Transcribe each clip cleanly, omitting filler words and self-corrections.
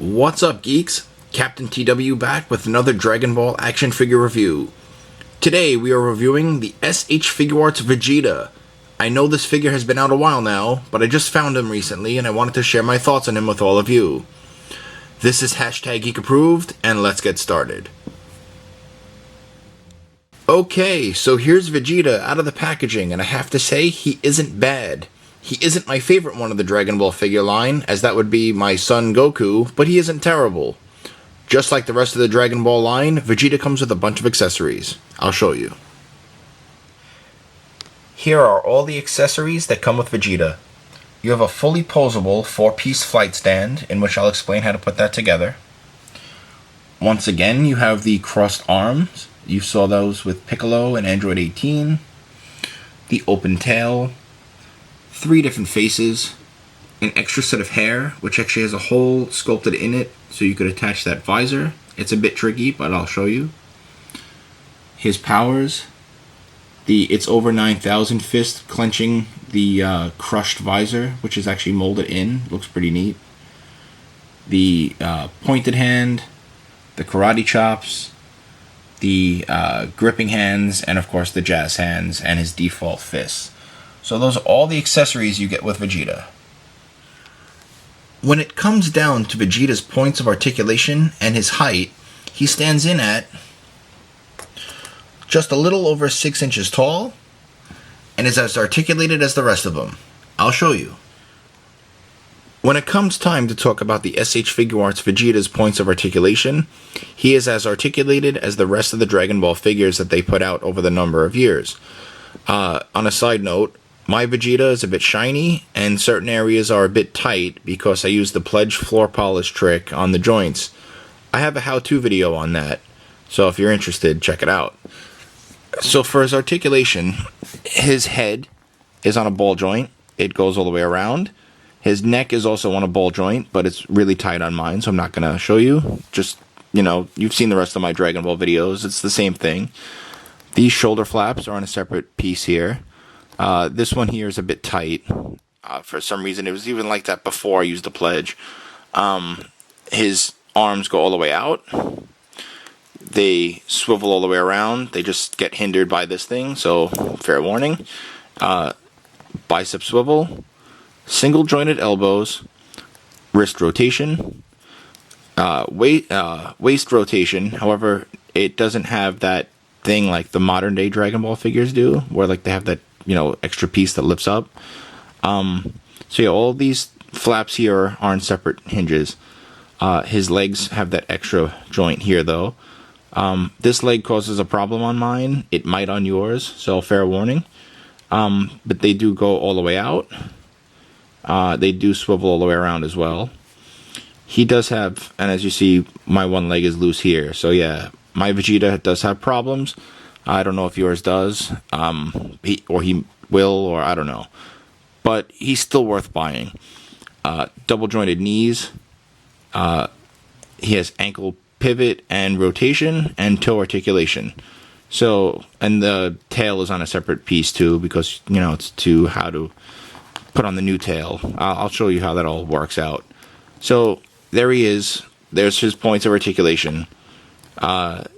What's up, geeks? Captain TW back with another Dragon Ball action figure review. Today we are reviewing the S.H.Figuarts Vegeta. I know this figure has been out a while now, but I just found him recently and I wanted to share my thoughts on him with all of you. This is #Geek Approved, and let's get started. Okay, so here's Vegeta out of the packaging, and I have to say, he isn't bad. He isn't my favorite one of the Dragon Ball figure line, as that would be my son Goku, but he isn't terrible. Just like the rest of the Dragon Ball line, Vegeta comes with a bunch of accessories. I'll show you. Here are all the accessories that come with Vegeta. You have a fully posable 4-piece flight stand, in which I'll explain how to put that together. Once again, you have the crossed arms. You saw those with Piccolo and Android 18. The open tail. 3 different faces, an extra set of hair, which actually has a hole sculpted in it, so you could attach that visor. It's a bit tricky, but I'll show you. His powers, it's over 9,000 fist clenching the crushed visor, which is actually molded in. Looks pretty neat. The pointed hand, the karate chops, the gripping hands, and of course the jazz hands, and his default fists. So those are all the accessories you get with Vegeta. When it comes down to Vegeta's points of articulation and his height, he stands in at just a little over 6 inches tall and is as articulated as the rest of them. I'll show you. When it comes time to talk about the S.H.Figuarts Vegeta's points of articulation, he is as articulated as the rest of the Dragon Ball figures that they put out over the number of years. On a side note, my Vegeta is a bit shiny, and certain areas are a bit tight because I used the Pledge floor polish trick on the joints. I have a how-to video on that, so if you're interested, check it out. So for his articulation, his head is on a ball joint. It goes all the way around. His neck is also on a ball joint, but it's really tight on mine, so I'm not going to show you. Just, you've seen the rest of my Dragon Ball videos. It's the same thing. These shoulder flaps are on a separate piece here. This one here is a bit tight. For some reason, it was even like that before I used the Pledge. His arms go all the way out. They swivel all the way around. They just get hindered by this thing, so fair warning. Bicep swivel. Single jointed elbows. Wrist rotation. Waist rotation. However, it doesn't have that thing like the modern day Dragon Ball figures do, where like they have that extra piece that lifts up. So yeah, all these flaps here are on separate hinges. His legs have that extra joint here though. This leg causes a problem on mine. It might on yours, so fair warning. But they do go all the way out. They do swivel all the way around as well. He does have, and as you see, my one leg is loose here. So yeah, my Vegeta does have problems. I don't know if yours does, he will, or I don't know. But he's still worth buying. Double jointed knees. He has ankle pivot and rotation and toe articulation. So, and the tail is on a separate piece too, because it's how to put on the new tail. I'll show you how that all works out. So there he is. There's his points of articulation.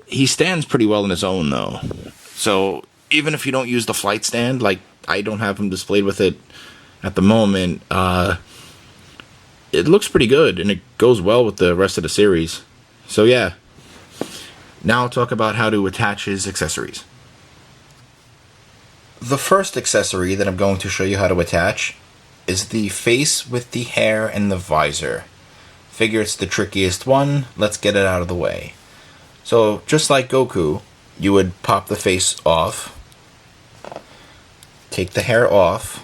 He stands pretty well on his own, though. So, even if you don't use the flight stand, like I don't have him displayed with it at the moment, it looks pretty good, and it goes well with the rest of the series. So, yeah. Now I'll talk about how to attach his accessories. The first accessory that I'm going to show you how to attach is the face with the hair and the visor. Figure it's the trickiest one. Let's get it out of the way. So, just like Goku, you would pop the face off, take the hair off,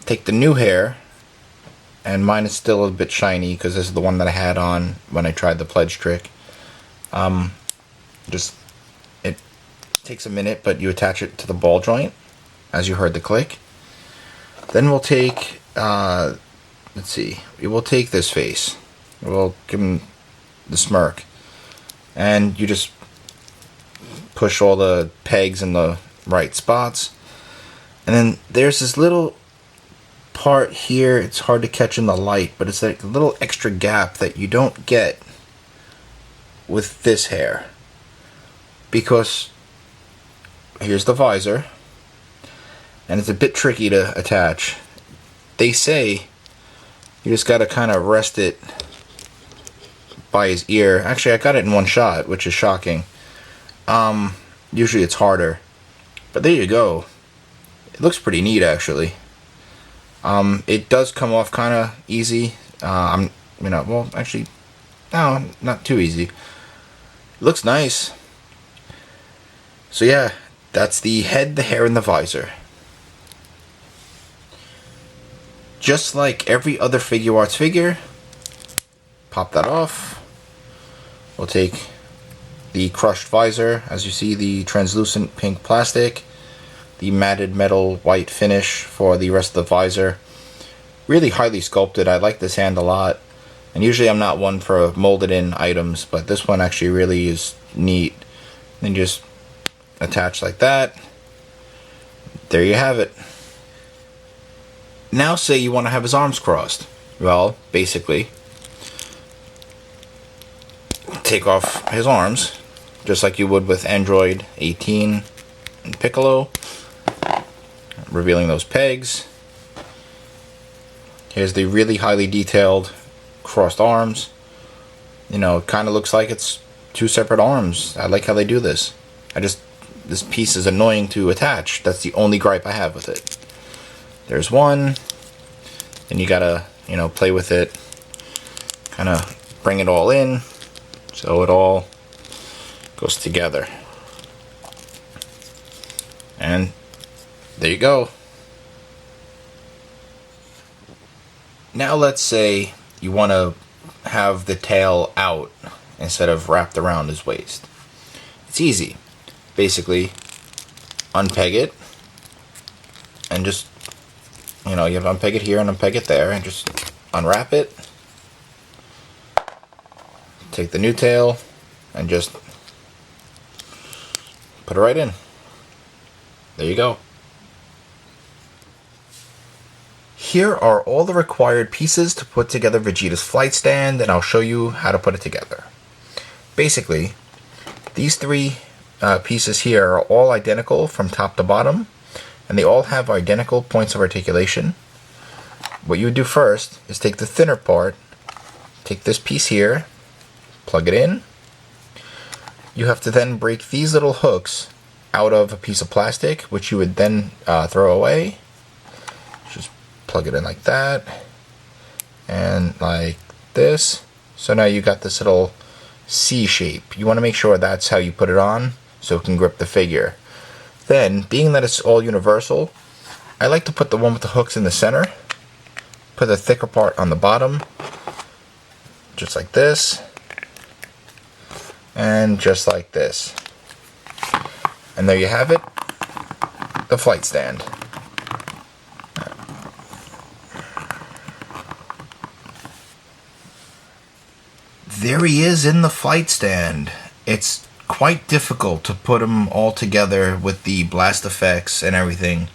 take the new hair, and mine is still a bit shiny because this is the one that I had on when I tried the Pledge trick. It takes a minute, but you attach it to the ball joint, as you heard the click. Then we'll take, we will take this face. We'll give him the smirk. And you just push all the pegs in the right spots. And then there's this little part here, it's hard to catch in the light, but it's like a little extra gap that you don't get with this hair. Because here's the visor, and it's a bit tricky to attach. They say you just gotta kind of rest it by his ear. Actually, I got it in one shot, which is shocking. Usually it's harder, but there you go. It looks pretty neat, actually. It does come off kind of easy. Well, actually, no, not too easy. It looks nice. So yeah, that's the head, the hair, and the visor. Just like every other Figuarts figure, pop that off. We'll take the crushed visor, as you see, the translucent pink plastic, the matted metal white finish for the rest of the visor. Really highly sculpted. I like this hand a lot. And usually I'm not one for molded in items, but this one actually really is neat. Then just attach like that. There you have it. Now say you want to have his arms crossed. Well, basically, take off his arms, just like you would with Android 18 and Piccolo, revealing those pegs. Here's the really highly detailed crossed arms. You know, it kind of looks like it's two separate arms. I like how they do this. This piece is annoying to attach. That's the only gripe I have with it. There's one. Then you gotta, play with it. Kind of bring it all in so it all goes together. And there you go. Now let's say you want to have the tail out instead of wrapped around his waist. It's easy. Basically, unpeg it and just, you have to unpeg it here and unpeg it there and just unwrap it. Take the new tail and just put it right in. There you go. Here are all the required pieces to put together Vegeta's flight stand, and I'll show you how to put it together. Basically, these three pieces here are all identical from top to bottom, and they all have identical points of articulation. What you would do first is take the thinner part, take this piece here, plug it in. You have to then break these little hooks out of a piece of plastic, which you would then throw away. Just plug it in like that, and like this. So now you got this little C shape. You want to make sure that's how you put it on, so it can grip the figure. Then, being that it's all universal, I like to put the one with the hooks in the center, put the thicker part on the bottom, just like this, and just like this. And there you have it, the flight stand. There he is in the flight stand. It's quite difficult to put them all together with the blast effects and everything.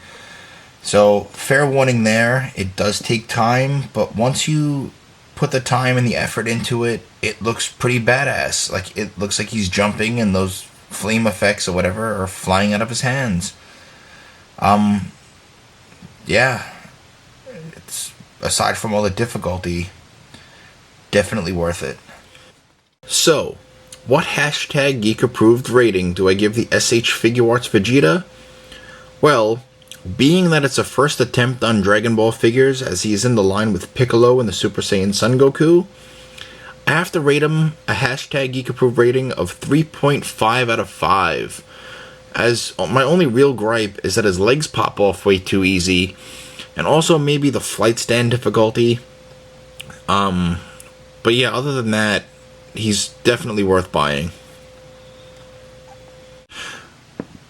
So, fair warning there, it does take time, but once you put the time and the effort into it, it looks pretty badass. Like, it looks like he's jumping and those flame effects or whatever are flying out of his hands. Yeah. It's, aside from all the difficulty, definitely worth it. So, what hashtag geek approved rating do I give the S.H.Figuarts Vegeta? Well, being that it's a first attempt on Dragon Ball figures, as he is in the line with Piccolo and the Super Saiyan Son Goku, I have to rate him a hashtag geek approved rating of 3.5 out of 5. As my only real gripe is that his legs pop off way too easy, and also maybe the flight stand difficulty. But yeah, other than that, he's definitely worth buying.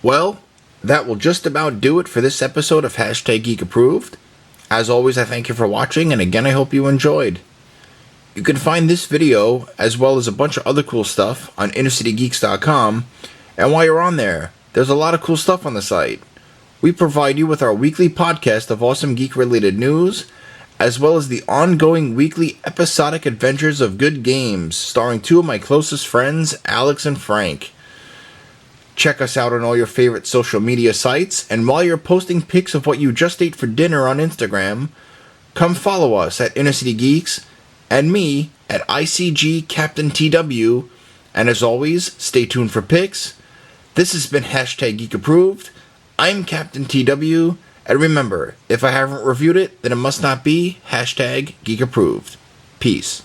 Well, that will just about do it for this episode of Hashtag Geek Approved. As always, I thank you for watching, and again, I hope you enjoyed. You can find this video, as well as a bunch of other cool stuff, on InnerCityGeeks.com, and while you're on there, there's a lot of cool stuff on the site. We provide you with our weekly podcast of awesome geek-related news, as well as the ongoing weekly episodic adventures of good games, starring two of my closest friends, Alex and Frank. Check us out on all your favorite social media sites, and while you're posting pics of what you just ate for dinner on Instagram, come follow us at Inner City Geeks, and me at ICG Captain TW, and as always, stay tuned for pics. This has been #GeekApproved. I'm Captain TW, and remember, if I haven't reviewed it, then it must not be #GeekApproved. Peace.